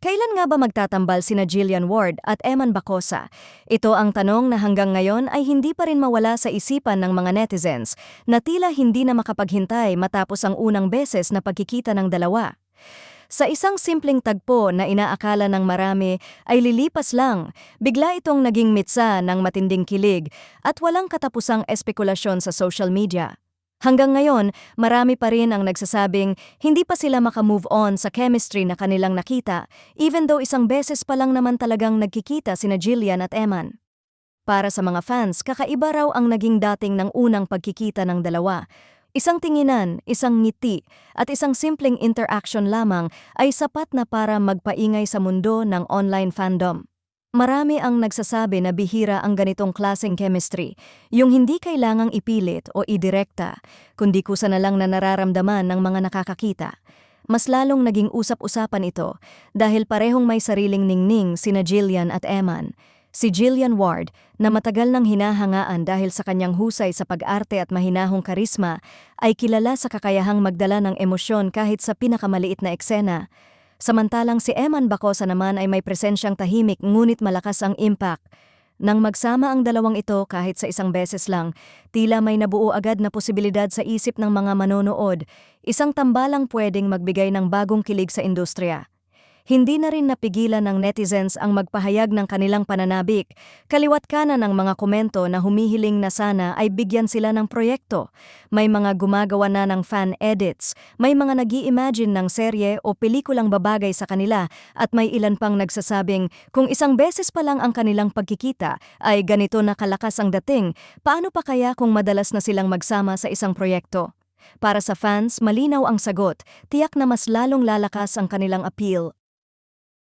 Kailan nga ba magtatambal sina Jillian Ward at Eman Bacosa? Ito ang tanong na hanggang ngayon ay hindi pa rin mawala sa isipan ng mga netizens na tila hindi na makapaghintay matapos ang unang beses na pagkikita ng dalawa. Sa isang simpleng tagpo na inaakala ng marami ay lilipas lang, bigla itong naging mitsa ng matinding kilig at walang katapusang espekulasyon sa social media. Hanggang ngayon, marami pa rin ang nagsasabing hindi pa sila makamove on sa chemistry na kanilang nakita, even though isang beses pa lang naman talagang nagkikita sina Jillian at Eman. Para sa mga fans, kakaiba raw ang naging dating ng unang pagkikita ng dalawa. Isang tinginan, isang ngiti, at isang simpleng interaction lamang ay sapat na para magpaingay sa mundo ng online fandom. Marami ang nagsasabi na bihira ang ganitong klaseng chemistry, yung hindi kailangang ipilit o idirekta, kundi kusa na lang na nararamdaman ng mga nakakakita. Mas lalong naging usap-usapan ito dahil parehong may sariling ningning sina Jillian at Eman. Si Jillian Ward, na matagal nang hinahangaan dahil sa kanyang husay sa pag-arte at mahinahong karisma, ay kilala sa kakayahang magdala ng emosyon kahit sa pinakamaliit na eksena. Samantalang si Eman Bacosa naman ay may presensyang tahimik ngunit malakas ang impact. Nang magsama ang dalawang ito kahit sa isang beses lang, tila may nabuo agad na posibilidad sa isip ng mga manonood, isang tambalang pwedeng magbigay ng bagong kilig sa industriya. Hindi na rin napigilan ng netizens ang magpahayag ng kanilang pananabik, kaliwat kanan ng mga komento na humihiling na sana ay bigyan sila ng proyekto. May mga gumagawa na ng fan edits, may mga nag-i-imagine ng serye o pelikulang babagay sa kanila at may ilan pang nagsasabing kung isang beses pa lang ang kanilang pagkikita ay ganito na kalakas ang dating, paano pa kaya kung madalas na silang magsama sa isang proyekto? Para sa fans, malinaw ang sagot, tiyak na mas lalong lalakas ang kanilang appeal